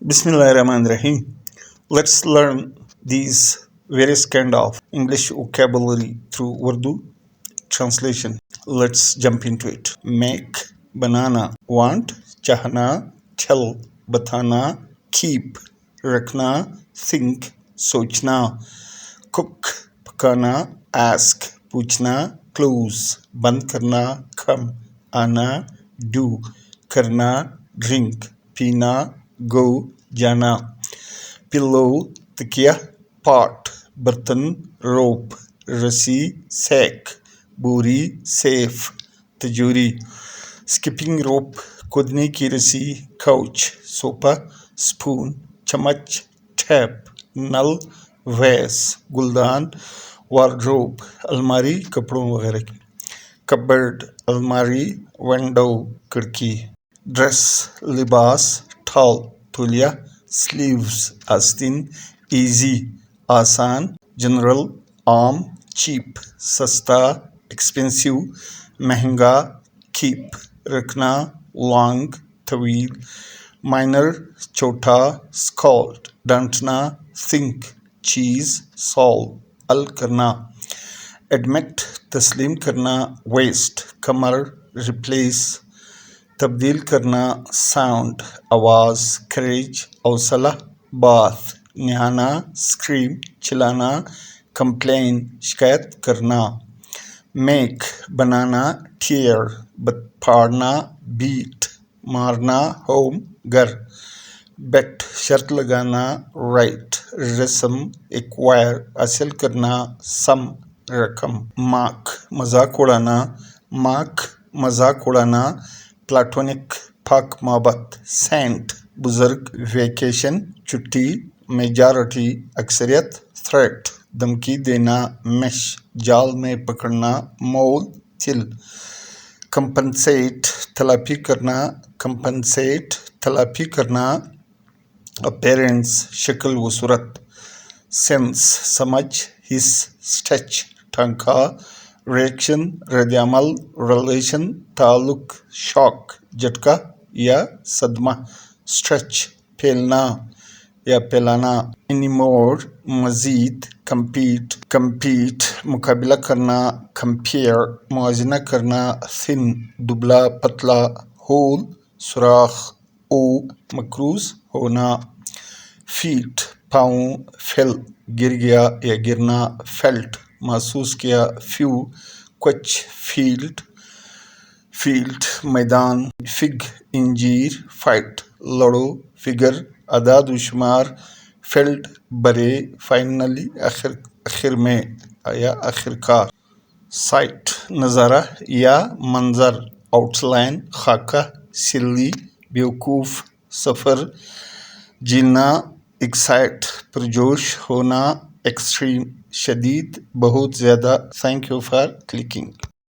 Bismillahirrahmanirrahim. Let's learn these various kind of English vocabulary through Urdu translation. Let's jump into it. Make, banana, want, chahna, tell, batana, keep, rakhna, think, sochna, cook, pakana, ask, पूछना, close, बंद करना, come, आना, do, करना, drink, पीना, go, जाना, pillow, तकिया, pot, बर्तन, rope, रस्सी, sack, बोरी, safe, तिजोरी, skipping rope, कूदने की रस्सी, couch, सोफा, spoon, चम्मच, tap, नल, vase, गुलदान, वार्ड्रोब, अलमारी, कपड़ों वगैरह की, कबर्ड, अलमारी, विंडो, खिड़की, ड्रेस, लिबास, टॉल, तौलिया, स्लीव्स, आस्तीन, इजी, आसान, जनरल, आम, चीप, सस्ता, एक्सपेंसिव, महंगा, कीप, रखना, लॉन्ग, तवील, माइनर, छोटा, स्कॉल्ड, डांटना, थिंक, चीज, सॉल्व, अल करना, एडमिट, तस्लीम करना, वेस्ट, कमर, रिप्लेस, तब्दील करना, साउंड, आवाज़, करेज, हौसला, बाथ, नहाना, स्क्रीम, चिल्लाना, कंप्लेन, शिकायत करना, मेक, बनाना, टीयर, फाड़ना, बीट, मारना, होम, घर, बेट, शर्त लगाना, राइट, रस्म, एक्वायर, हासिल करना, सम, रकम, माक, मजाक उड़ाना, माक, मजाक उड़ाना, प्लाटोनिक, पाक मोहब्बत, सेंट, बुजुर्ग, वेकेशन, छुट्टी, मेजॉरिटी, अक्सरियत, थ्रेट, धमकी देना, मेश, जाल में पकड़ना, मोल, तिल, कंपनसेट, तलाफी करना, कंपनसेट, तलाफी करना, अपीयरेंस, शक्ल व सूरत, सेंस, समझ, हिस, स्टच, टांका, रिएक्शन, रद्द-ए-अमल, रिलेशन, ताल्लुक, शॉक, झटका या सदमा, स्ट्रेच, फैलना या फैलाना, एनीमोर, मजीद, compete, मुकाबला करना, कंपेयर, मुआवजा करना, थिन, दुबला पतला, होल, सुराख, ओ, मकरूज होना, फीट, पाँव, फेल, गिर गया या गिरना, फेल्ट, महसूस किया, फ्यू, कुछ, फील्ड, मैदान, फिग, इंजीर, फाइट, लड़ो, फिगर, अदाद व शुमार, फील्ड, बरे, फाइनली, आखिर में या आखिरकार, साइट, नज़ारा या मंजर, आउटलाइन, खाका, सिल्ली, बेवकूफ़, सफ़र, जीना, एक्साइट, पुरजोश होना, एक्सट्रीम, शदीद, बहुत ज़्यादा. Thank you for clicking.